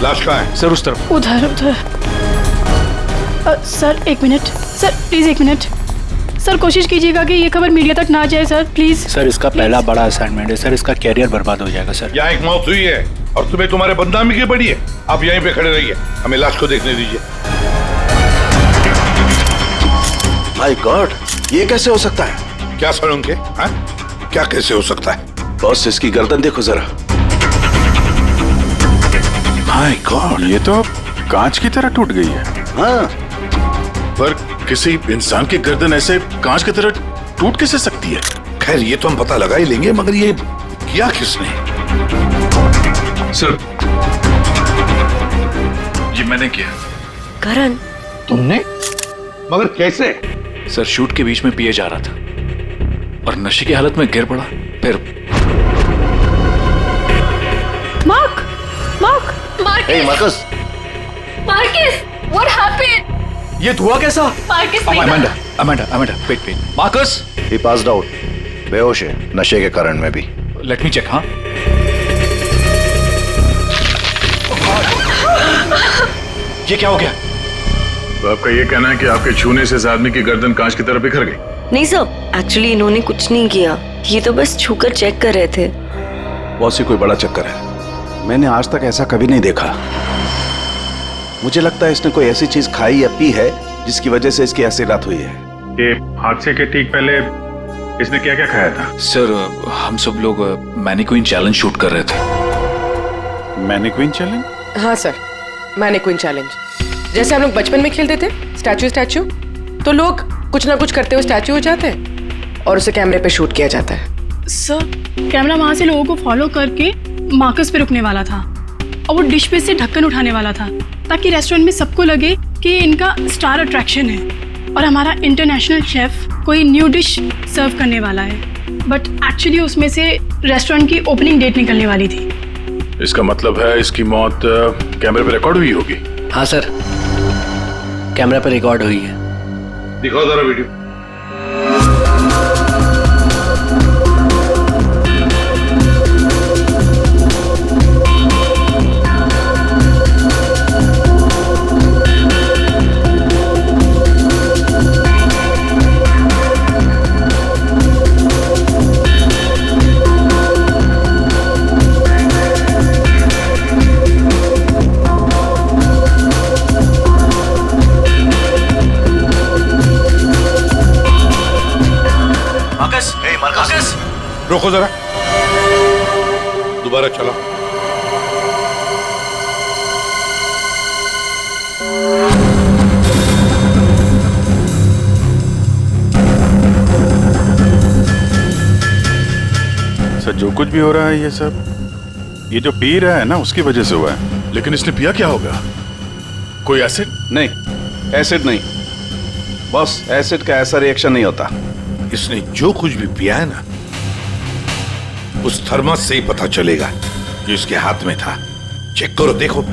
लाश कहाँ है? सर उस तरफ। उधर उधर। सर एक मिनट, सर प्लीज एक मिनट। सर कोशिश कीजिएगा कि ये खबर मीडिया तक ना जाए सर, प्लीज। सर इसका पहला बड़ा असाइनमेंट है सर, इसका कैरियर बर्बाद हो जाएगा सर। यहाँ एक मौत हुई है और तुम्हें तुम्हारे बदनामी की पड़ी है। आप यहीं पे खड़े रहिए, हमें लाश को देखने दीजिए। माय गॉड, ये कैसे हो सकता है? क्या सर उनके? क्या कैसे हो सकता है? बॉस इसकी गर्दन देखो जरा। माय गॉड, ये तो कांच की तरह टूट गई है। हाँ, पर किसी इंसान की गर्दन ऐसे कांच की तरह टूट कैसे सकती है? खैर ये तो हम पता लगा ही लेंगे, मगर ये किया किसने? सर ये मैंने किया। करण, तुमने? मगर कैसे? सर शूट के बीच में पिए जा रहा था और नशे की हालत में गिर पड़ा, फिर Mark, Mark, hey Marcus, Marcus, what happened? ये हुआ कैसा? Marcus, Amanda, wait. Marcus, he passed out, बेहोश है, नशे के कारण में भी। Let me check. हाँ, ये क्या हो गया? तो आपका ये कहना है कि आपके छूने से इस आदमी की गर्दन कांच की तरह बिखर गई? नहीं सर, एक्चुअली इन्होंने कुछ नहीं किया, ये तो बस छूकर चेक कर रहे थे। बहुत सी कोई बड़ा चक्कर है, मैंने आज तक ऐसा कभी नहीं देखा। मुझे लगता है इसने कोई ऐसी चीज खाई या पी है जिसकी वजह से इसकी ऐसी रात हुई है। ये हादसे के ठीक पहले इसने क्या क्या खाया था? सर हम सब लोग मैनीक्वीन चैलेंज शूट कर रहे थे। Mannequin challenge? हाँ सर, मैनीक्वीन चैलेंज। जैसे हम लोग बचपन में खेलते थे स्टैचू, तो लोग कुछ ना कुछ करते हुए स्टैचू हो जाते हैं और उसे कैमरे पे शूट किया जाता है। सर कैमरा वहां से लोगों को फॉलो करके मार्कस पे रुकने वाला था और वो डिश पे से ढक्कन उठाने वाला था ताकि रेस्टोरेंट में सबको लगे कि इनका स्टार अट्रैक्शन है और हमारा इंटरनेशनल शेफ कोई न्यू डिश सर्व करने वाला है। बट एक्चुअली उसमें से रेस्टोरेंट की ओपनिंग डेट निकलने वाली थी। इसका मतलब है इसकी मौत कैमरे पर रिकॉर्ड हुई होगी? हाँ सर, कैमरा पर रिकॉर्ड हुई है। दिखाओ जरा वीडियो। रोको जरा, दोबारा चलो। सर जो कुछ भी हो रहा है ये सब ये जो पी रहा है ना उसकी वजह से हुआ है। लेकिन इसने पिया क्या होगा? कोई एसिड? नहीं, एसिड नहीं बॉस, एसिड का ऐसा रिएक्शन नहीं होता। इसने जो कुछ भी पिया है ना, उस थर्मस से ही पता चलेगा जो इसके हाथ में था। चेक करो, देखो।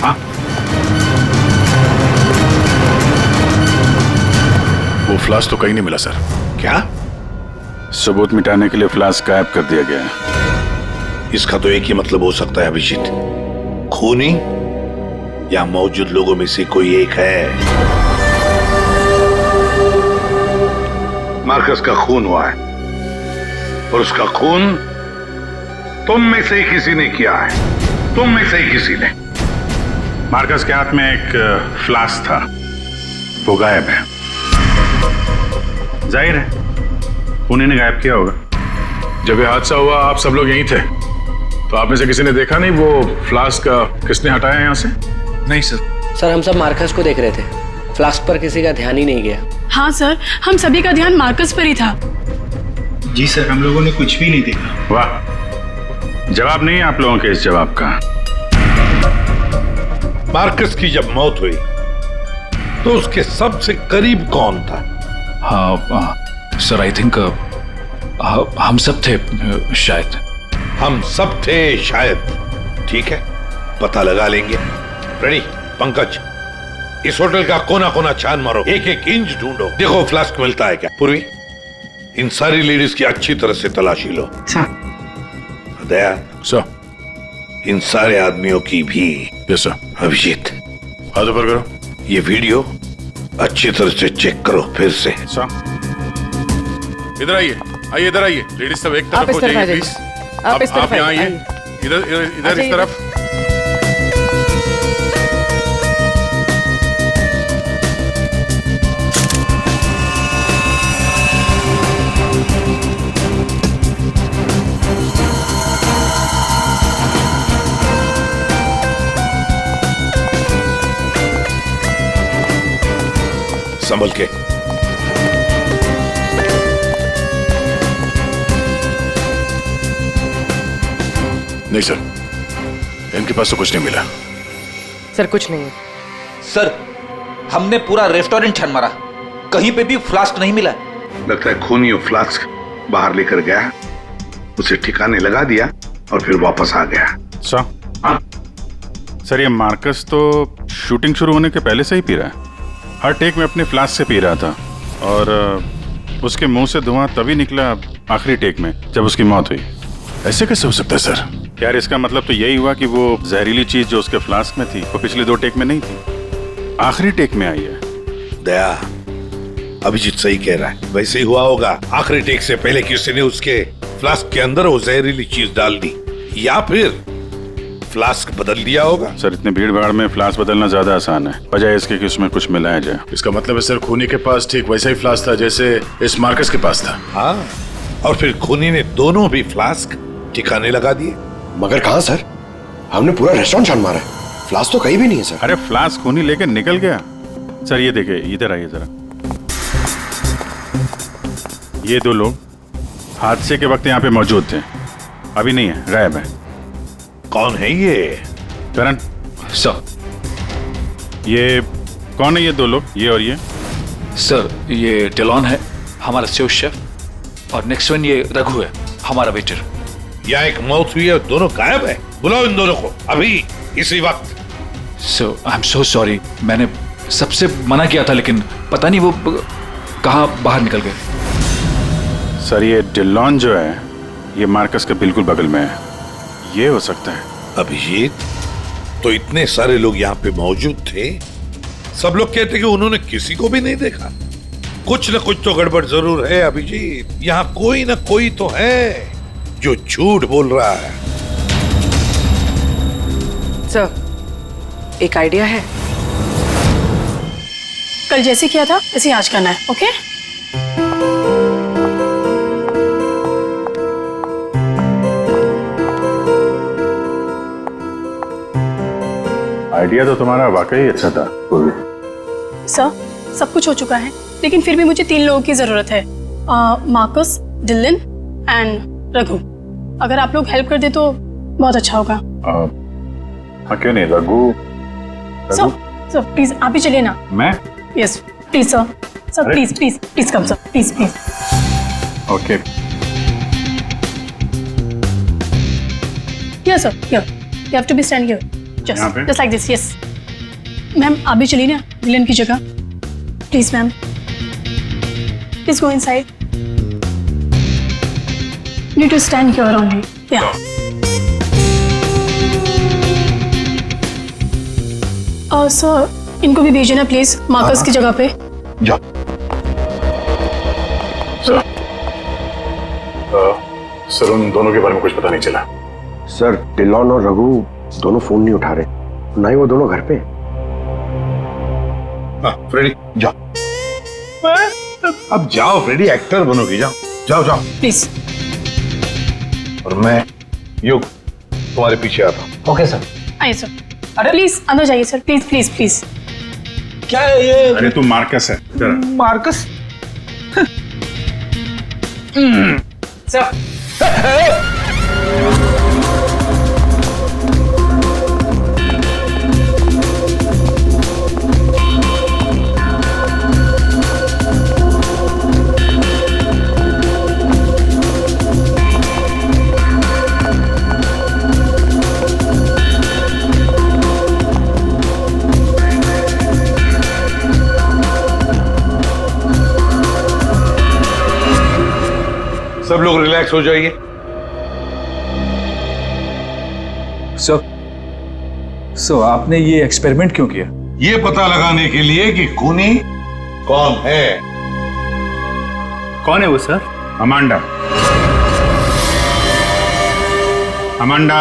हाँ, वो फ्लास्क तो कहीं नहीं मिला सर। क्या? सबूत मिटाने के लिए फ्लास्क गायब कर दिया गया है। इसका तो एक ही मतलब हो सकता है अभिजीत, खूनी या मौजूद लोगों में से कोई एक है। मार्कस का खून हुआ है और उसका खून तुम में से ही किसी ने किया है, तुम में से ही किसी ने। मार्कस के हाथ में एक फ्लास्क था, वो गायब है। जाहिर है उन्हीं ने गायब किया होगा। जब ये हादसा हुआ आप सब लोग यहीं थे, तो आप में से किसी ने देखा नहीं वो फ्लास्क किसने हटाया यहाँ से? नहीं सर। सर हम सब मार्कस को देख रहे थे, फ्लास्क पर किसी का ध्यान ही नहीं गया। हाँ सर, हम सभी का ध्यान मार्कस पर ही था। जी सर, हम लोगों ने कुछ भी नहीं देखा। वाह, जवाब नहीं है आप लोगों के इस जवाब का। मार्कस की जब मौत हुई तो उसके सबसे करीब कौन था? हाँ सर, आई थिंक हम सब थे शायद। हम सब थे शायद। ठीक है, पता लगा लेंगे। रेडी पंकज, इस होटल का कोना कोना छान मारो, एक एक इंच ढूंढो, देखो फ्लास्क मिलता है क्या। पूर्वी, इन सारी लेडीज की अच्छी तरह से तलाशी लो। दया सर, इन सारे आदमियों की भी। Yes sir. अभिजीत, हाथ ऊपर करो। ये वीडियो अच्छी तरह से चेक करो फिर से। सर, इधर आइए, आइए इधर आइए। लेडीज सब एक आप तरफ इस हो तरफ जाइए आ जाइए। प्लीज। आप इस तरफ आप यहाँ आइए, आइए, इधर इधर इधर इस तरफ। संभल के। नहीं सर, इनके पास तो कुछ नहीं मिला। सर कुछ नहीं है। सर, हमने पूरा रेस्टोरेंट छान मारा, कहीं पे भी फ्लास्क नहीं मिला। लगता है खूनी फ्लास्क बाहर लेकर गया, उसे ठिकाने लगा दिया और फिर वापस आ गया। सर, ये मार्कस तो शूटिंग शुरू होने के पहले से ही पी रहा है। हर टेक में अपने फ्लास्क से पी रहा था और उसके मुंह से धुआं तभी निकला आखिरी टेक में जब उसकी मौत हुई। ऐसे कैसे हो सकता है सर? यार, इसका मतलब तो यही हुआ कि वो जहरीली चीज जो उसके फ्लास्क में थी वो पिछले 2 टेक में नहीं थी, आखिरी टेक में आई है। दया, अभिजीत सही कह रहा है, वैसे ही हुआ होगा। आखिरी टेक से पहले किसी ने उसके फ्लास्क के अंदर वो जहरीली चीज डाल दी, या फिर फ्लास्क बदल दिया होगा। सर, इतने भीड़ भाड़ में फ्लास्क बदलना ज्यादा आसान है, बजाय इसके कि उसमें कुछ मिलाया जाए। इसका मतलब है सर, खूनी के पास ठीक वैसा ही फ्लास्क था जैसे इस मार्कस के पास था। हाँ, और फिर खूनी ने दोनों भी फ्लास्क ठिकाने लगा दिए। मगर कहाँ सर? हमने पूरा रेस्टोरेंट छान मारा है, फ्लास्क तो कहीं भी नहीं है सर। अरे फ्लास्क खूनी लेके निकल गया। सर ये देखिए, इधर आइए जरा। ये 2 लोग हादसे के वक्त यहाँ पे मौजूद थे, अभी नहीं है, गायब है। कौन है ये? करण सर, ये कौन है ये 2 लोग, ये और ये? सर ये डेलॉन है, हमारा सेफ शेफ, और नेक्स्ट वन ये रघु है, हमारा वेटर। यहाँ एक मौत हुई है, दोनों गायब है। बुलाओ इन दोनों को अभी, इसी वक्त। सो आई एम सो सॉरी, मैंने सबसे मना किया था, लेकिन पता नहीं वो कहाँ बाहर निकल गए। सर, ये डिलॉन जो है ये मार्कस के बिल्कुल बगल में है, ये हो सकता है। अभिजीत, तो इतने सारे लोग यहाँ पे मौजूद थे, सब लोग कहते कि उन्होंने किसी को भी नहीं देखा। कुछ न कुछ तो गड़बड़ जरूर है अभिजीत। यहाँ कोई न कोई तो है जो झूठ बोल रहा है। सर, एक आइडिया है। कल जैसे किया था वैसे आज करना है, ओके? आइडिया तो तुम्हारा वाकई अच्छा था। सर, सब कुछ हो चुका है, लेकिन फिर भी मुझे 3 लोगों की जरूरत है, मार्कस, डिलन एंड रघु। अगर आप लोग हेल्प कर दे तो बहुत अच्छा होगा। हाँ, क्यों नहीं? रघु, सर प्लीज आप ही चलिए ना। मैं? Yes please sir. Sir please please please come sir, please please. Okay. Yes sir, here you have to be stand here, just like this. Yes ma'am, आप भी चलिए ना डिलन की जगह, please ma'am, please go inside. You need to stand here only. Yeah. Sir, इनको भी भेजना please Marcus की जगह पे। जा। सर, उन दोनों के बारे में कुछ पता नहीं चला। सर, डिलॉन और रघु दोनों फोन नहीं उठा रहे, ना ही वो दोनों घर पे। हाँ, फ्रेडी जाओ। अब जाओ फ्रेडी, एक्टर बनोगी, जाओ जाओ जाओ प्लीज। और मैं युग तुम्हारे पीछे आता हूँ। Okay sir. आइए सर। अरे प्लीज अंदर जाइए सर, प्लीज प्लीज प्लीज। क्या है ये? अरे तू मार्कस है। मार्कस? सर, रिलैक्स हो जाइए। सो आपने ये एक्सपेरिमेंट क्यों किया? ये पता लगाने के लिए कि खूनी कौन है। कौन है वो सर? अमांडा। अमांडा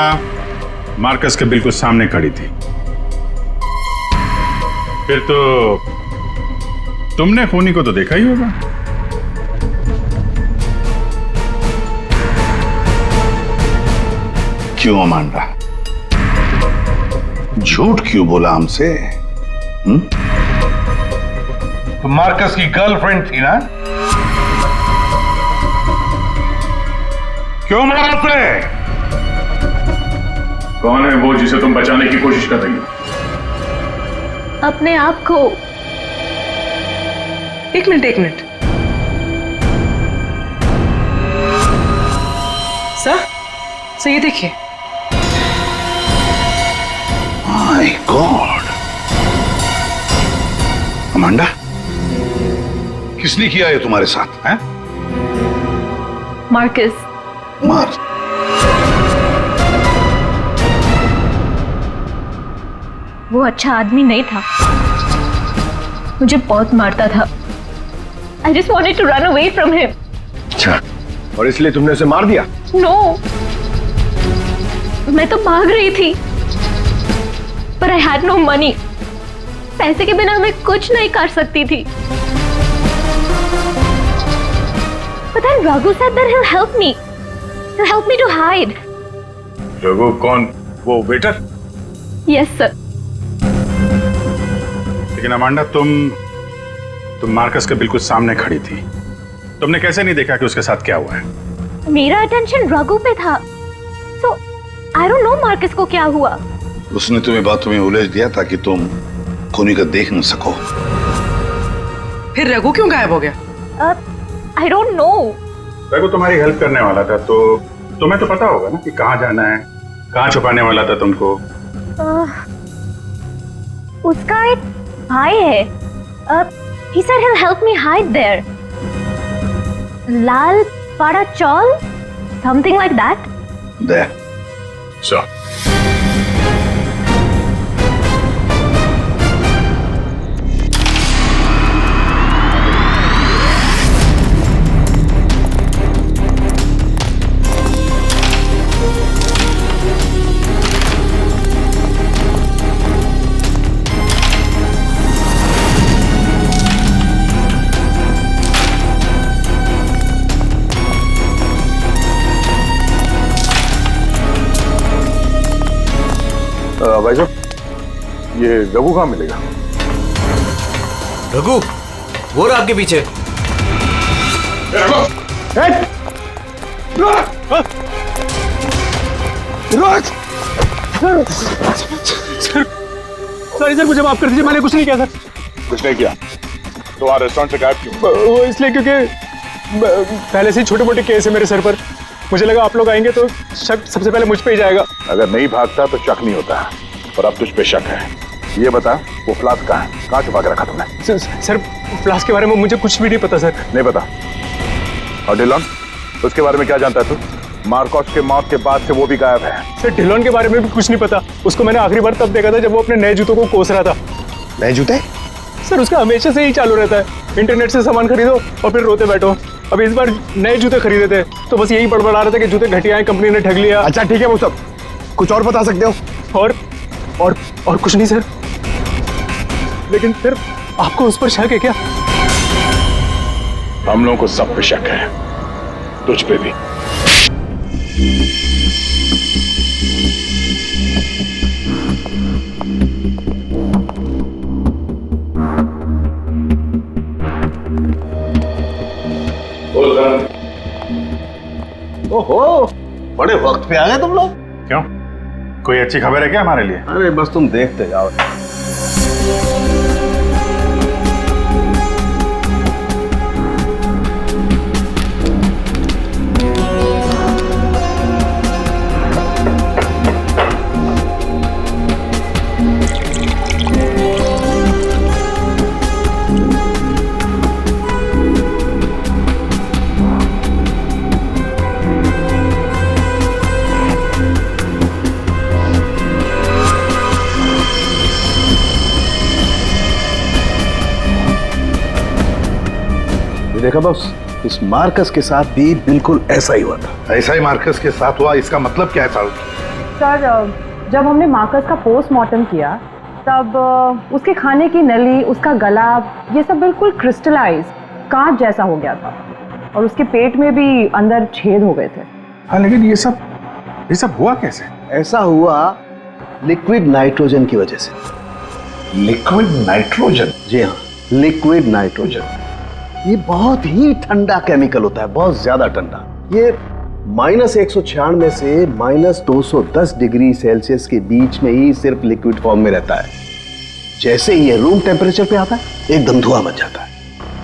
मार्कस के बिल्कुल सामने खड़ी थी। फिर तो तुमने खूनी को तो देखा ही होगा। क्यों अमांडा, झूठ क्यों बोला हमसे? तो मार्कस की गर्लफ्रेंड थी ना? क्यों मारा उसे? कौन है वो जिसे तुम बचाने की कोशिश कर रही हो? अपने आप को। एक मिनट सर ये देखिए। माय गॉड, अमांडा, किसने किया है तुम्हारे साथ? हैं? मार्कस। मार। वो अच्छा आदमी नहीं था, मुझे बहुत मारता था। I just wanted to run away from him. अच्छा, और इसलिए तुमने उसे मार दिया? No, मैं तो भाग रही थी, पर I had no money. पैसे के बिना मैं कुछ नहीं कर सकती थी। But then Raghu said that he'll help me. He'll help me to hide. Raghu कौन? वो वेटर? Yes, sir. लेकिन अमांडा तुम मार्कस के बिल्कुल सामने खड़ी थी। तुमने कैसे नहीं देखा कि उसके साथ क्या हुआ है? मेरा अटेंशन रघु पे था, so I don't know Marcus को क्या हुआ। उसने तुम्हें बातों में उलझ दिया ताकि तुम खूनी को देख न सको। फिर रघु क्यों गायब हो गया? I don't know. रघु तुम्हारी हेल्प करने वाला था, तो तुम्हें तो पता होगा ना कि कहाँ जाना है, कहाँ छुपाने वाला था तुमको। उसका एक भाई है। He said he'll help me hide there. Lal Pada Chaul, something like that. There. So. भाई साहब, ये रघु कहाँ मिलेगा? रघु वो रहा आपके पीछे। सर मुझे माफ कर दीजिए, मैंने कुछ नहीं किया सर। कुछ नहीं किया तो वहाँ रेस्टोरेंट से गायब क्यों? वो इसलिए क्योंकि पहले से ही छोटे मोटे केस है मेरे सर पर। मुझे लगा आप लोग आएंगे तो शक सबसे पहले मुझ पे ही जाएगा। अगर नहीं भागता तो शक नहीं होता, और अब तुझ पे शक है। ये बता, वो फ्लास्क कहाँ है? कहाँ छुपा के रखा तुमने? सर फ्लास्क के बारे में मुझे कुछ भी नहीं पता सर। नहीं पता? और डिलॉन, उसके बारे में क्या जानता है तू? मार्कस के मौत के बाद से वो भी गायब है। सर डिलॉन के बारे में भी कुछ नहीं पता। उसको मैंने आखिरी बार तब देखा था जब वो अपने नए जूतों को कोस रहा था। नए जूते? सर उसका हमेशा से ही चालू रहता है, इंटरनेट से सामान खरीदो और फिर रोते बैठो। अब इस बार नए जूते खरीदे थे तो बस यही बड़बड़ा रहा था कि जूते घटिया हैं, कंपनी ने ठग लिया। अच्छा ठीक है, वो सब कुछ और बता सकते हो? और कुछ नहीं सर। लेकिन फिर आपको उस पर शक है क्या? हम लोगों को सब पे शक है, तुझ पे भी। ओहो, बड़े वक्त पे आ गए तुम लोग। क्यों, कोई अच्छी खबर है क्या हमारे लिए? अरे बस तुम देखते जाओ। ये देखा बॉस, इस मार्कस के साथ भी बिल्कुल ऐसा ही हुआ था। ऐसा ही मार्कस के साथ हुआ, इसका मतलब क्या है साहब? सर, जब हमने मार्कस का पोस्टमार्टम किया तब उसके खाने की नली, उसका गला, ये सब बिल्कुल क्रिस्टलाइज कांच जैसा हो गया था और उसके पेट में भी अंदर छेद हो गए थे। हाँ, लेकिन ये सब हुआ कैसे? ऐसा हुआ लिक्विड नाइट्रोजन की वजह से। Liquid nitrogen? जी हाँ, लिक्विड नाइट्रोजन। ये बहुत ही ठंडा केमिकल होता है, बहुत ज्यादा ठंडा। ये -196 से -210 डिग्री सेल्सियस के बीच में ही सिर्फ लिक्विड फॉर्म में रहता है। जैसे ही ये रूम टेम्परेचर पे आता है एकदम धुआं बन जाता है।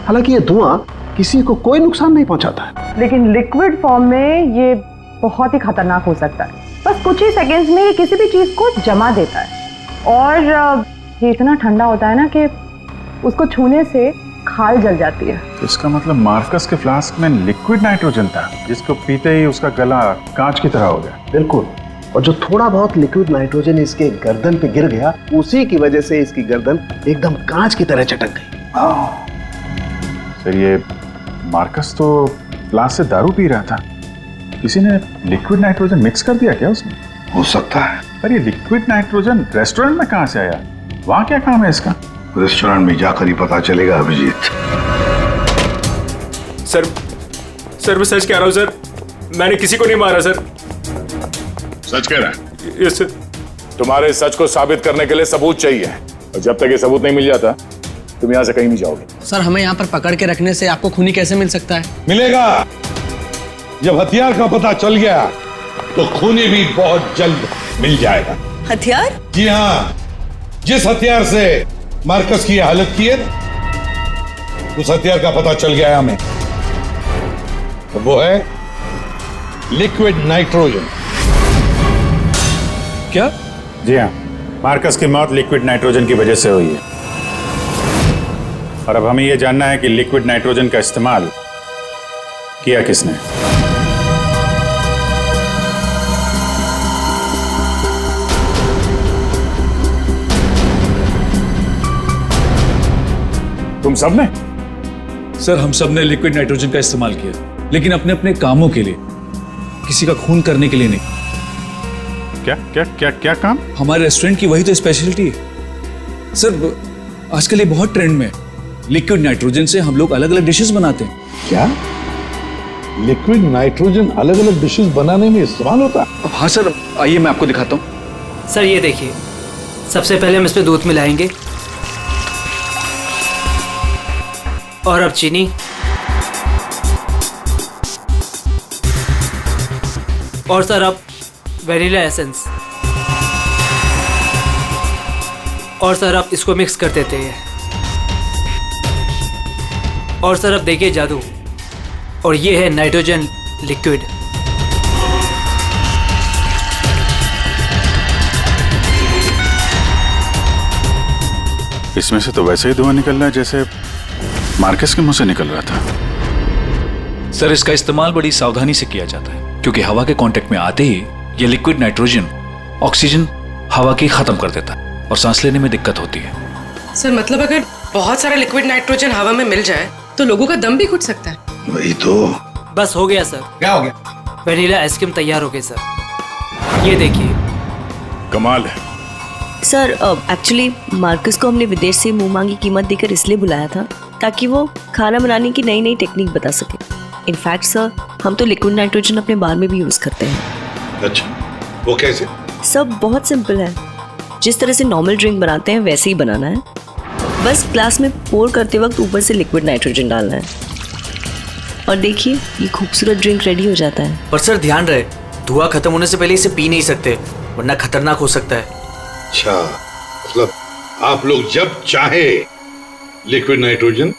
हालांकि ये धुआं किसी को कोई नुकसान नहीं पहुंचाता है, लेकिन लिक्विड फॉर्म में ये बहुत ही खतरनाक हो सकता है। बस कुछ ही सेकेंड्स में ये किसी भी चीज को जमा देता है और ये इतना ठंडा होता है ना कि उसको छूने से खाल जल जाती है। तो इसका मतलब मार्कस के फ्लास्क में लिक्विड नाइट्रोजन था, जिसको पीते ही उसका गला कांच की तरह हो गया। बिल्कुल। और जो थोड़ा बहुत लिक्विड नाइट्रोजन इसके गर्दन पे गिर गया, उसी की वजह से इसकी गर्दन एकदम कांच की तरह चटक गई। सर, ये मार्कस तो फ्लास्क से दारू पी रहा था, किसी ने लिक्विड नाइट्रोजन मिक्स कर दिया क्या उसमें? हो सकता है। पर ये लिक्विड नाइट्रोजन रेस्टोरेंट में कहां से आया? वहां क्या काम है इसका? रेस्टोरेंट में जाकर ही पता चलेगा अभिजीत। सर मैं सच कह रहा हूँ सर, मैंने किसी को नहीं मारा सर। सच कह रहा है? Yes sir. तुम्हारे सच को साबित करने के लिए सबूत चाहिए, और जब तक ये सबूत नहीं मिल जाता तुम यहाँ से कहीं नहीं जाओगे। सर, हमें यहाँ पर पकड़ के रखने से आपको खूनी कैसे मिल सकता है? मिलेगा। जब हथियार का पता चल गया तो खूनी भी बहुत जल्द मिल जाएगा। हथियार? जी हाँ, जिस हथियार से मार्कस की हालत की है उस हथियार का पता चल गया है हमें। तो वो है लिक्विड नाइट्रोजन। क्या? जी हाँ, मार्कस की मौत लिक्विड नाइट्रोजन की वजह से हुई है। और अब हमें यह जानना है कि लिक्विड नाइट्रोजन का इस्तेमाल किया किसने। तुम सब ने? सर, हम सब ने लिक्विड नाइट्रोजन का इस्तेमाल किया, लेकिन अपने अपने कामों के लिए, किसी का खून करने के लिए नहीं। क्या क्या क्या क्या काम? हमारे रेस्टोरेंट की वही तो स्पेशलिटी है सर। आजकल ये बहुत ट्रेंड में है। लिक्विड नाइट्रोजन से हम लोग अलग अलग डिशेस बनाते हैं। क्या लिक्विड नाइट्रोजन अलग अलग डिशेस बनाने में इस्तेमाल होता है? हाँ सर, आइए मैं आपको दिखाता हूँ। सर ये देखिए, सबसे पहले हम इसमें दूध मिलाएंगे और अब चीनी और सर अब वेनिला एसेंस और सर अब इसको मिक्स कर देते हैं। और सर अब देखिए जादू, और ये है नाइट्रोजन लिक्विड। इसमें से तो वैसे ही धुआं निकल रहा है जैसे मार्कस के मुंह से निकल रहा था। सर, इसका इस्तेमाल बड़ी सावधानी से किया जाता है, क्योंकि हवा के कांटेक्ट में आते ही ये लिक्विड नाइट्रोजन ऑक्सीजन हवा की खत्म कर देता है और सांस लेने में दिक्कत होती है। सर मतलब अगर बहुत सारा लिक्विड नाइट्रोजन हवा में मिल जाए तो लोगों का दम भी घुट सकता है। वही तो। बस हो गया सर। क्या हो गया? वेनिला आइसक्रीम तैयार हो गई सर, ये देखिए। कमाल है। सर एक्चुअली मार्कस को हमने विदेश से मुंह मांगी कीमत देकर इसलिए बुलाया था ताकि वो खाना बनाने की नई नई टेक्निक बता सके। इनफैक्ट सर, हम तो लिक्विड नाइट्रोजन अपने बार में भी यूज करते हैं। अच्छा, वो कैसे? सब बहुत सिंपल है। जिस तरह से नॉर्मल ड्रिंक बनाते हैं वैसे ही बनाना है। बस ग्लास में पोर करते वक्त ऊपर से लिक्विड नाइट्रोजन डालना है और देखिए ये खूबसूरत ड्रिंक रेडी हो जाता है। पर सर ध्यान रहे, धुआं खत्म होने से पहले इसे पी नहीं सकते, वरना खतरनाक हो सकता है। अच्छा, मतलब आप लोग जब चाहे लिक्विड नाइट्रोजन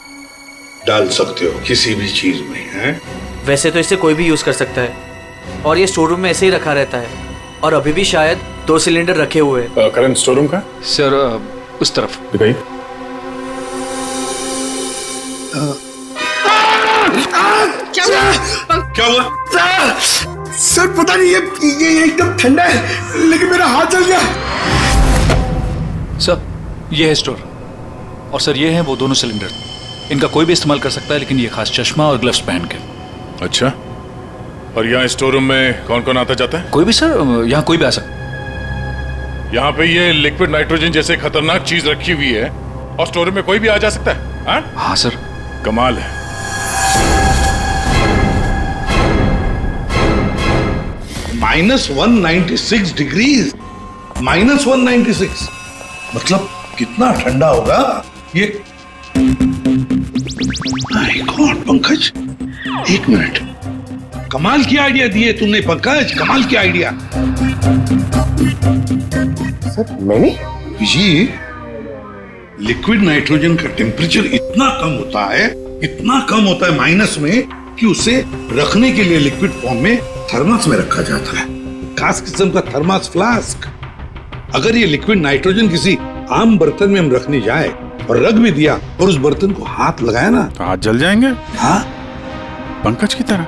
डाल सकते हो किसी भी चीज में, हैं? वैसे तो इसे कोई भी यूज कर सकता है और ये स्टोर रूम में ऐसे ही रखा रहता है और अभी भी शायद 2 सिलेंडर रखे हुए हैं। करण, स्टोर रूम का? सर उस तरफ दिखाइए। क्या हुआ? सर पता नहीं, ये एकदम ठंडा है लेकिन मेरा हाथ जल गया। सर, ये है स्टोर और सर ये हैं वो दोनों सिलेंडर। इनका कोई भी इस्तेमाल कर सकता है, लेकिन ये खास चश्मा और ग्लव्स पहन के। अच्छा, और यहाँ स्टोर रूम में कौन कौन आता जाता है? कोई भी सर, यहाँ कोई भी आ सकता है। यहाँ पे ये लिक्विड नाइट्रोजन जैसे खतरनाक चीज रखी हुई है और स्टोर रूम में कोई भी आ जा सकता है? हाँ सर। कमाल है। -196 डिग्रीज, -196 मतलब कितना ठंडा होगा ये। माय गॉड पंकज, एक मिनट, कमाल की आइडिया दिए तुमने पंकज, कमाल की आइडिया। सर मैंने जी, लिक्विड नाइट्रोजन का टेम्परेचर इतना कम होता है, इतना कम होता है माइनस में, कि उसे रखने के लिए लिक्विड फॉर्म में थर्मस में रखा जाता है, खास किस्म का थर्मस फ्लास्क। अगर ये लिक्विड नाइट्रोजन किसी आम बर्तन में हम रखने जाए और रख भी दिया और उस बर्तन को हाथ लगाया ना, तो हाथ जल जाएंगे। हाँ, पंकज की तरह।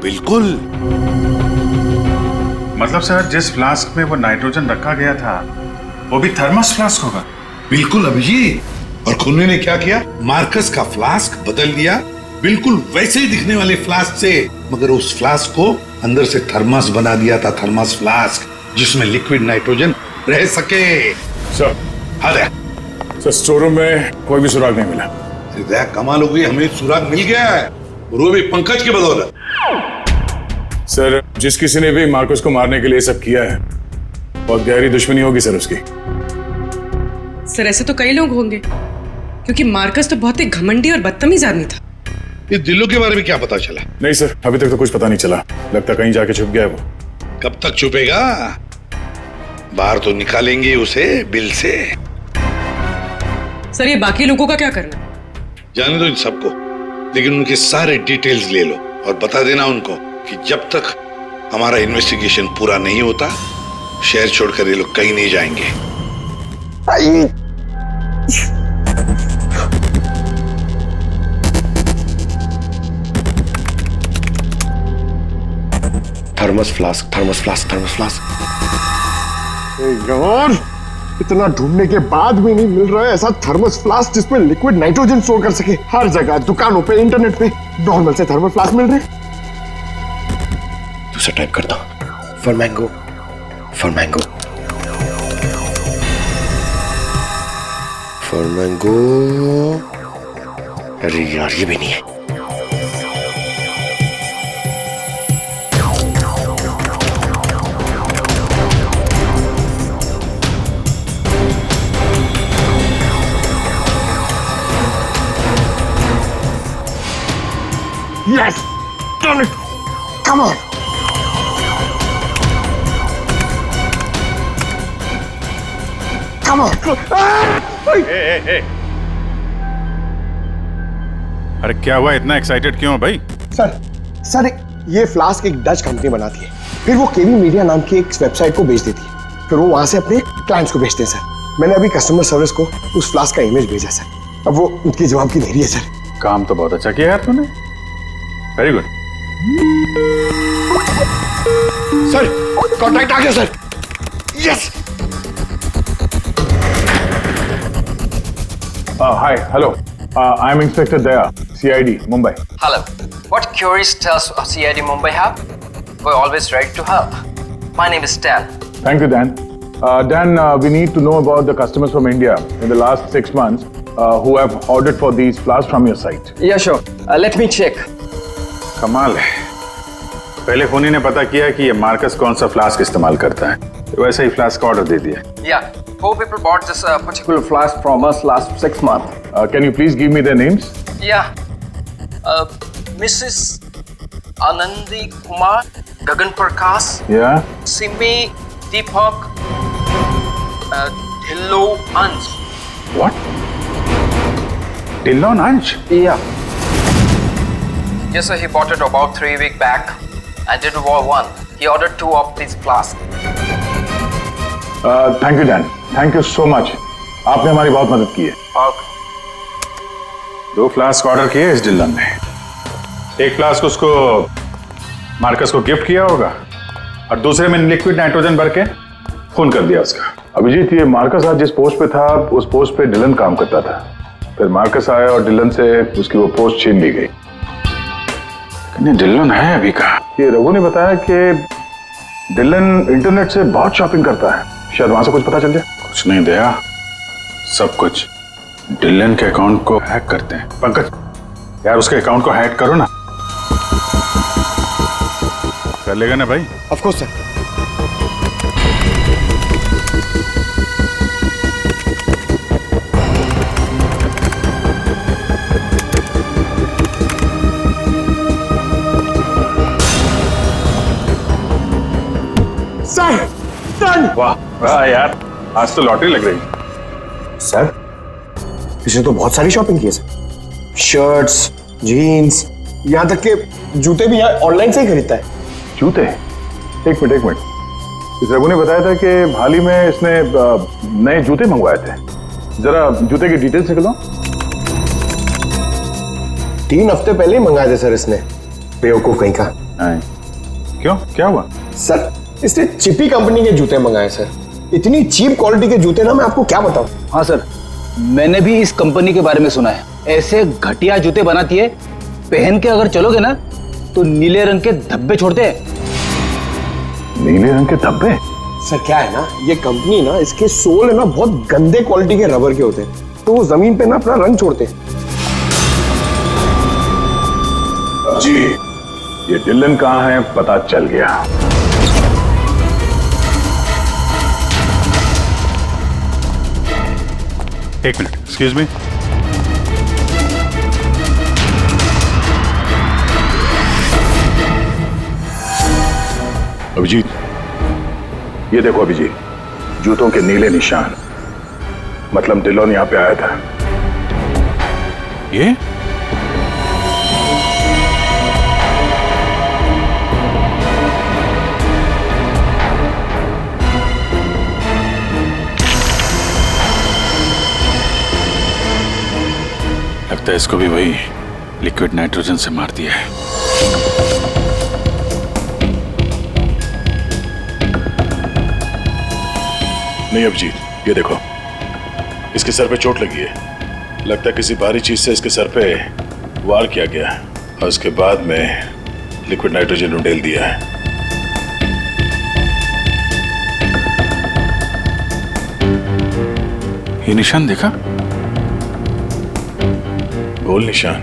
बिल्कुल। मतलब सर, जिस फ्लास्क में वो नाइट्रोजन रखा गया था वो भी थर्मस फ्लास्क होगा? बिल्कुल अभिजीत। और खुन्ने ने क्या किया, मार्कस का फ्लास्क बदल दिया, बिल्कुल वैसे ही दिखने वाले फ्लास्क से, मगर उस फ्लास्क को अंदर से थर्मस बना दिया था, थर्मस फ्लास्क, जिसमें लिक्विड नाइट्रोजन रह सके। सर, हाँ सर, स्टोर रूम में कोई भी सुराग नहीं मिला। कमाल हो गई, हमें सुराग मिल गया है, और वो भी पंकज की बदौलत। सर, जिस किसी ने भी मार्कस को मारने के लिए सब किया है, बहुत गहरी दुश्मनी होगी सर उसकी। सर ऐसे तो कई लोग होंगे, क्योंकि मार्कस तो बहुत ही घमंडी और बदतमीज आदमी था। इस दिल्लो के बारे में क्या पता चला? नहीं सर, अभी तक तो कुछ पता नहीं चला, लगता कहीं जाके छुप गया है वो। कब तक छुपेगा? बाहर तो निकालेंगे उसे बिल से। सर ये बाकी लोगों का क्या करना? जाने दो इन सबको, लेकिन उनके सारे डिटेल्स ले लो और बता देना उनको कि जब तक हमारा इन्वेस्टिगेशन पूरा नहीं होता, शहर छोड़कर ये लोग कहीं नहीं जाएंगे। Thermos flask, thermos flask, thermos flask. यार, इतना ढूंढने के बाद भी नहीं मिल रहा है ऐसा थर्मस फ्लास्क जिसमें लिक्विड नाइट्रोजन स्टोर कर सके। हर जगह, दुकानों पे, इंटरनेट पे नॉर्मल से थर्मल फ्लास्क मिल रहे। दूसरा टाइप करता हूं, for mango, for mango, for mango. अरे यार, ये भी नहीं है। Yes! Done it! Come on! Come on! hey. अरे क्या हुआ, इतना एक्साइटेड क्यों हो भाई? सर, ये फ्लास्क एक डच कंपनी बनाती है, फिर वो केवी मीडिया नाम की एक वेबसाइट को बेच देती है, फिर वो वहां से अपने क्लाइंट्स को बेचते हैं सर। मैंने अभी कस्टमर सर्विस को उस फ्लास्क का इमेज भेजा सर, अब वो उनकी जवाब की देरी है सर। काम तो बहुत अच्छा किया यार तूने, वेरी गुड। सर, कॉन्टैक्ट आ गया sir. Yes. Hi, hello. I'm Inspector Daya, CID, Mumbai. Hello. What queries does CID Mumbai have? We're always ready to help. My name is Dan. Thank you, Dan. Dan, we need to know about the customers from India in the last 6 months who have ordered for these flasks from your site. Yeah, sure. Let me check. कमाल है, पहले खूनी ने पता किया कि ये Marcus कौन सा फ्लास्क इस्तेमाल करता है, तो वैसे ही फ्लास्क का ऑर्डर दे दिया। Yeah, 4 people bought this particular flask from us last 6 months. Can you please give me their names? Yeah, Mrs. Anandi Kumar, Gagan Prakash, Yeah. Simi Deepak, Dhillo Ansh. What? Dillon Ansh? Yeah. Yes, sir. He bought it about 3 weeks back and did one. He ordered 2 of these flasks. Thank you, Dan. Thank you so much. आपने हमारी बहुत मदद की है। Okay. 2 flask order किए इस Dillon ने। एक फ्लास्क उसको मार्कस को गिफ्ट किया होगा और दूसरे में लिक्विड नाइट्रोजन भर के खून कर दिया उसका। अभिजीत, ये मार्कस आज जिस पोस्ट पे था उस पोस्ट पे डिलन काम करता था। फिर मार्कस आया और डिलन से उसकी वो पोस्ट छीन ली गई। लेकिन डिलन है अभी कहाँ? ये रघु ने बताया कि डिलन इंटरनेट से बहुत शॉपिंग करता है, शायद वहां से कुछ पता चल जाए। कुछ नहीं दया, सब कुछ डिलन के अकाउंट को हैक करते हैं। पंकज यार उसके अकाउंट को हैक करो ना। कर लेगा ना भाई? Of course sir. वाह वाह यार, आज तो लॉटरी लग रही। सर इसने तो बहुत सारी शॉपिंग की है सर, शर्ट्स, जीन्स, यहाँ तक के जूते भी यहाँ ऑनलाइन से ही खरीदता है। जूते? एक मिनट, इस रघु ने बताया था कि हाल ही में इसने नए जूते मंगवाए थे। जरा जूते की डिटेल्स निकलो। 3 हफ्ते पहले ही मंगाए थे सर इसने, बेवकूफ कहीं का। क्यों, क्या हुआ? सर इसने चिपी कंपनी के जूते मंगाए सर, इतनी चीप क्वालिटी के जूते ना मैं आपको क्या बताऊं। हाँ सर, मैंने भी इस कंपनी के बारे में सुना है, ऐसे घटिया जूते बनाती है, पहन के अगर चलोगे ना तो नीले रंग के धब्बे छोड़ते हैं। नीले रंग के धब्बे? सर क्या है ना, ये कंपनी ना, इसके सोल है ना बहुत गंदे क्वालिटी के रबर के होते हैं, तो वो जमीन पे ना अपना रंग छोड़ते हैं। जी, ये डिलन कहाँ है पता चल गया। एक मिनट, एक्सक्यूज मी। अभिजीत, ये देखो अभिजीत, जूतों के नीले निशान, मतलब डिलन यहां पे आया था। ये लगता है इसको भी वही लिक्विड नाइट्रोजन से मार दिया है। नहीं अभिजीत, ये देखो, इसके सर पे चोट लगी है। लगता है किसी भारी चीज से इसके सर पे वार किया गया और उसके बाद में लिक्विड नाइट्रोजन उंडेल दिया है। ये निशान देखा? गोल निशान,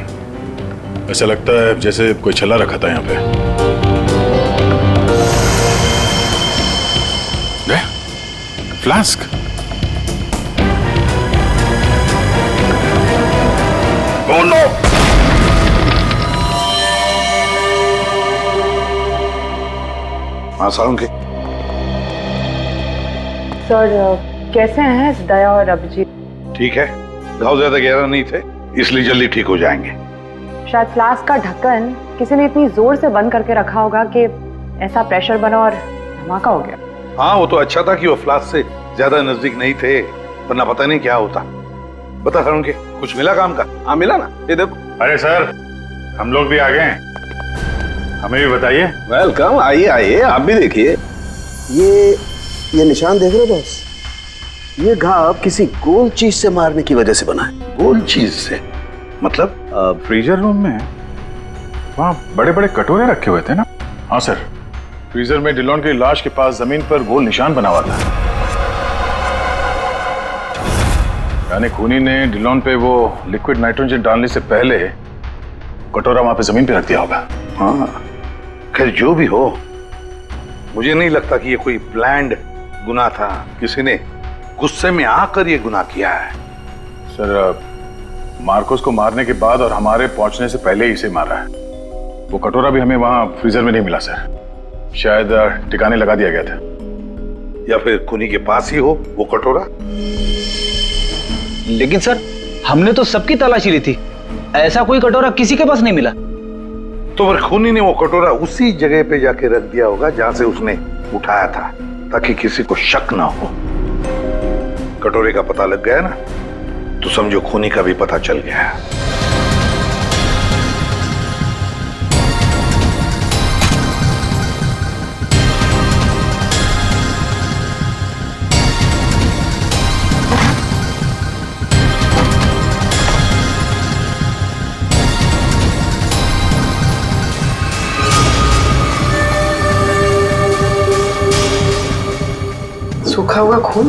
ऐसा लगता है जैसे कोई छल्ला रखा था यहाँ पे। फ्लास्क। हाँ सालुंके। सर कैसे हैं दया और अभिजीत? ठीक है, घाव ज्यादा गहरा नहीं थे इसलिए जल्दी ठीक हो जाएंगे। शायद फ्लास्क का ढक्कन किसी ने इतनी जोर से बंद करके रखा होगा कि ऐसा प्रेशर बना और धमाका हो गया। हाँ, वो तो अच्छा था कि वो फ्लास्क से ज्यादा नजदीक नहीं थे, वरना पता नहीं क्या होता। बता सालुंके, कुछ मिला काम का? हाँ मिला ना, ये देखो। अरे सर, हम लोग भी आ गए हैं, हमें भी बताइए। वेलकम, आइए आइए, आप भी देखिए। ये निशान देख रहे हो बॉस? ये घाव किसी गोल चीज से मारने की वजह से बना है। गोल चीज से मतलब? फ्रीजर रूम में वहाँ बड़े बड़े कटोरे रखे हुए थे ना? हाँ सर, फ्रीजर में डिलॉन की लाश के पास जमीन पर गोल निशान बना हुआ था। यानी खूनी ने डिलॉन पे वो लिक्विड नाइट्रोजन डालने से पहले कटोरा वहां पे जमीन पे रख दिया होगा। हाँ, खैर जो भी हो, मुझे नहीं लगता कि ये कोई प्लान्ड गुनाह था। किसी ने गुस्से में आकर ये गुनाह किया है। सर, मार्कोस को मारने के बाद और हमारे पहुंचने से पहले ही इसे मारा है। वो कटोरा भी हमें वहां फ्रीजर में नहीं मिला सर, शायद ठिकाने लगा दिया गया था। या फिर खूनी के पास ही हो वो कटोरा। लेकिन सर, हमने तो सबकी तलाशी ली थी, ऐसा कोई कटोरा किसी के पास नहीं मिला। तो फिर खूनी ने वो कटोरा उसी जगह पे जाके रख दिया होगा जहां से उसने उठाया था, ताकि किसी को शक ना हो। कटोरे का पता लग गया ना, तो समझो खूनी का भी पता चल गया। सूखा हुआ खून।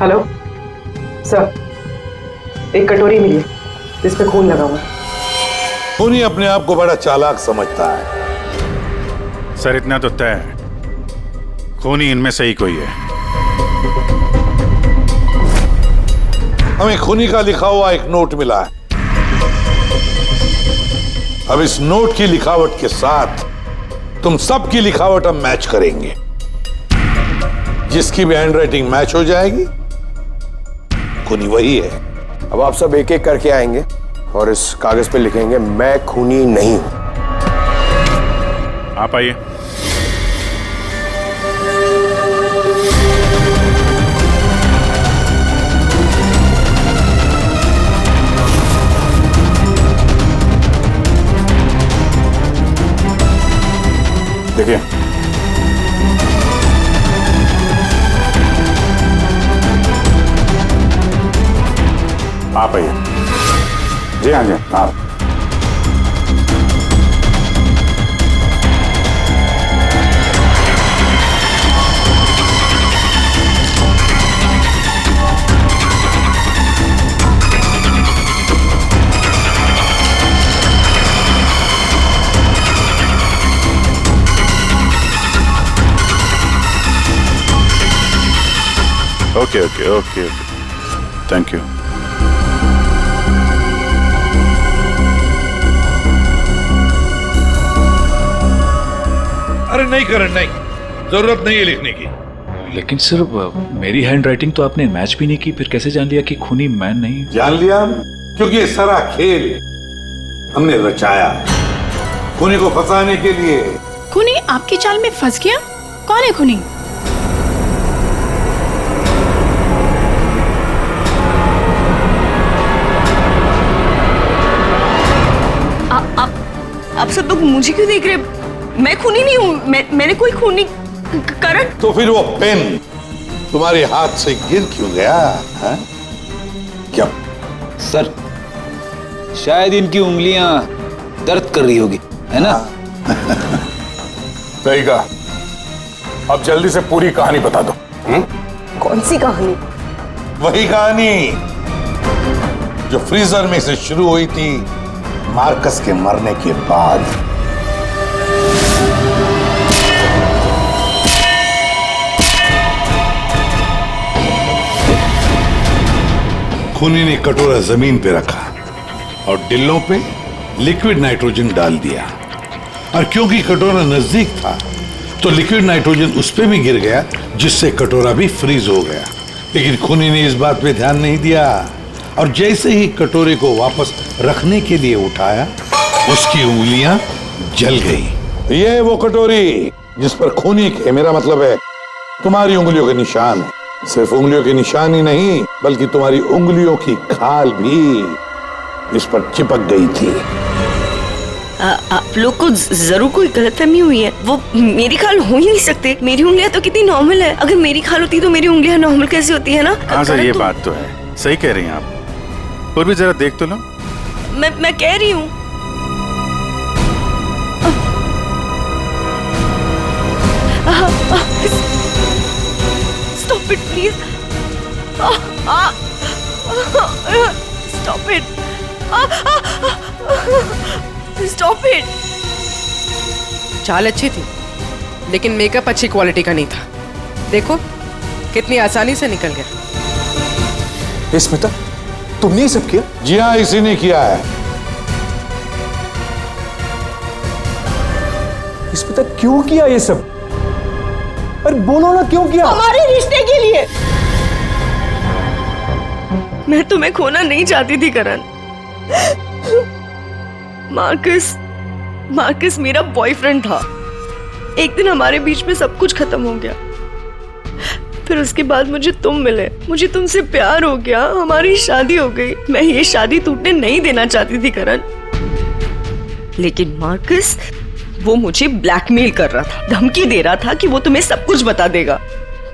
हेलो सर, एक कटोरी मिली जिसमें खून लगा हुआ है। खूनी अपने आप को बड़ा चालाक समझता है। सर इतना तो तय है, खूनी इनमें से ही कोई है। हमें खूनी का लिखा हुआ एक नोट मिला है। अब इस नोट की लिखावट के साथ तुम सबकी लिखावट हम मैच करेंगे। जिसकी भी हैंडराइटिंग मैच हो जाएगी, खूनी वही है। अब आप सब एक एक करके आएंगे और इस कागज पे लिखेंगे मैं खूनी नहीं हूं। आप आइए। देखिए, आप आइए। जी हाँ जी आप। Okay okay okay okay, thank you. अरे नहीं करण, नहीं, जरूरत नहीं है लिखने की। लेकिन सर मेरी हैंडराइटिंग तो आपने मैच भी नहीं की, फिर कैसे जान लिया कि खूनी मैं नहीं? जान लिया क्योंकि ये सारा खेल हमने रचाया खूनी को फंसाने के लिए। खूनी आपकी चाल में फंस गया? कौन है खूनी? आप सब लोग मुझे क्यों देख रहे हैं? मैं खूनी नहीं हूँ। मैंने कोई खूनी करण। तो फिर वो पेन तुम्हारे हाथ से गिर क्यों गया है? क्या सर, शायद इनकी उंगलियां दर्द कर रही होगी, है ना? सही कहा। अब जल्दी से पूरी कहानी बता दो। कौन सी कहानी? वही कहानी जो फ्रीजर में से शुरू हुई थी मार्कस के मरने के बाद। खूनी ने कटोरा जमीन पे रखा और डिल्लों पे लिक्विड नाइट्रोजन डाल दिया, और क्योंकि कटोरा नजदीक था तो लिक्विड नाइट्रोजन उस पे भी गिर गया, जिससे कटोरा भी फ्रीज हो गया। लेकिन खूनी ने इस बात पे ध्यान नहीं दिया, और जैसे ही कटोरे को वापस रखने के लिए उठाया, उसकी उंगलियां जल गई। ये वो कटोरी जिस पर खूनी के, मेरा मतलब है तुम्हारी उंगलियों के निशान है। सिर्फ उंगलियों के निशान ही नहीं, बल्कि तुम्हारी उंगलियों की खाल भी इस पर चिपक गई थी। आप लोग को जरूर कोई गलतफहमी हुई है। वो मेरी खाल हो ही नहीं सकते। मेरी उंगलियां तो कितनी नॉर्मल है। अगर मेरी खाल होती तो मेरी उंगलियां नॉर्मल कैसे होती है ना? हाँ सर, ये बात तो है, सही कह रही हैं आप। और भी जरा देख तो लो। मैं कह रही हूँ। Stop it, please. Stop it. Stop it. चाल अच्छी थी, लेकिन मेकअप अच्छी क्वालिटी का नहीं था। देखो कितनी आसानी से निकल गया। स्मिता, तुमने ये सब किया? जी हाँ, इसी ने किया है। स्मिता, क्यों किया ये सब? अरे बोलो ना, क्यों किया? हमारे रिश्ते के लिए। मैं तुम्हें खोना नहीं चाहती थी करण। मार्कस मेरा बॉयफ्रेंड था। एक दिन हमारे बीच में सब कुछ खत्म हो गया। फिर उसके बाद मुझे तुम मिले, मुझे तुमसे प्यार हो गया, हमारी शादी हो गई। मैं ये शादी टूटने नहीं देना चाहती थी करण, लेकिन मार्कस वो मुझे ब्लैकमेल कर रहा था, धमकी दे रहा था कि वो तुम्हें सब कुछ बता देगा।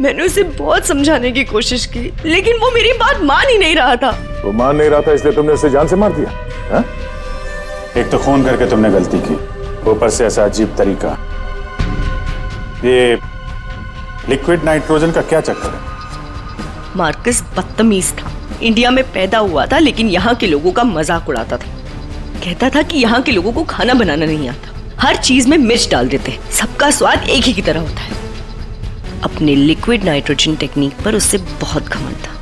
मैंने उसे बहुत समझाने की कोशिश की, लेकिन वो मेरी बात मान ही नहीं रहा था। वो मान नहीं रहा था इसलिए तुमने उसे जान से मार दिया हा? एक तो फोन करके तुमने गलती की, ऊपर से ऐसा अजीब तरीका। ये लिक्विड नाइट्रोजन का क्या चक्कर है? मार्कस बदतमीज था, इंडिया में पैदा हुआ था लेकिन यहाँ के लोगों का मजाक उड़ाता था। कहता था कि यहाँ के लोगों को खाना बनाना नहीं आता, हर चीज में मिर्च डाल देते हैं, सबका स्वाद एक ही की तरह होता है। अपने लिक्विड नाइट्रोजन टेक्निक पर उससे बहुत घमंड था,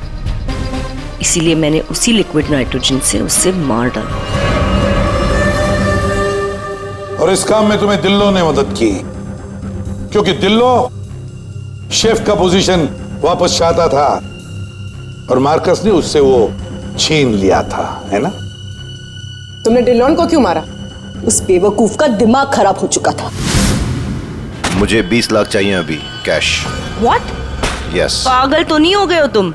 इसीलिए मैंने उसी लिक्विड नाइट्रोजन से उससे मार डाला। और इस काम में तुम्हें दिल्लो ने मदद की, क्योंकि दिल्लो शेफ का पोजीशन वापस चाहता था और मार्कस ने उससे वो छीन लिया था, है ना? तुमने डिलोन को क्यों मारा? उस बेवकूफ का दिमाग खराब हो चुका था। मुझे 20 लाख चाहिए अभी, कैश। What? यस। पागल तो नहीं हो गए हो तुम?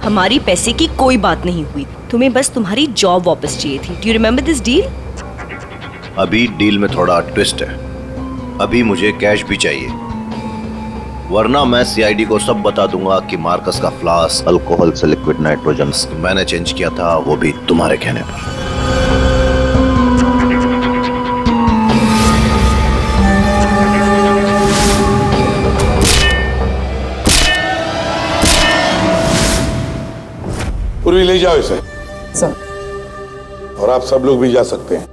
हमारी पैसे की कोई बात नहीं हुई, तुम्हें बस तुम्हारी जॉब वापस चाहिए थी। Do you remember this deal? अभी डील में थोड़ा ट्विस्ट है, अभी मुझे कैश भी चाहिए, वरना मैं सीआईडी को सब बता दूंगा कि मार्कस का फ्लास्क अल्कोहल से लिक्विड नाइट्रोजन मैंने चेंज किया था, वो भी तुम्हारे कहने पर। पूर्वी ले जाओ इसे। सर। और आप सब लोग भी जा सकते हैं।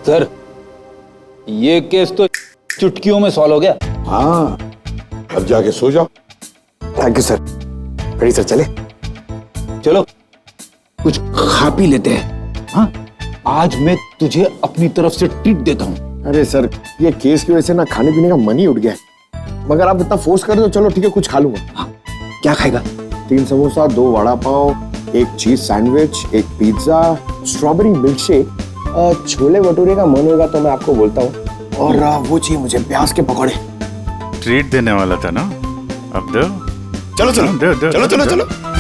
सर, ये केस तो चुटकियों में सॉल्व हो गया। हाँ, अब जाके सो जाओ। Thank you sir. Ready sir, चले? चलो कुछ खा पी लेते हैं। हाँ, आज मैं तुझे अपनी तरफ से ट्रीट देता हूँ। अरे सर, ये केस की वजह से ना खाने पीने का मन ही उठ गया है, मगर आप इतना फोर्स कर रहे हो, चलो ठीक है कुछ खा लूंगा। हाँ, क्या खाएगा? 3 samosa, 2 vada pav, 1 cheese sandwich, 1 pizza, strawberry milk shake, chole bhature का मन होगा तो मैं आपको बोलता हूँ, और वो चाहिए मुझे प्याज के पकौड़े। ट्रीट देने वाला था ना, अब दो। चलो चलो दो, दो, चलो दो, चलो दो। चलो।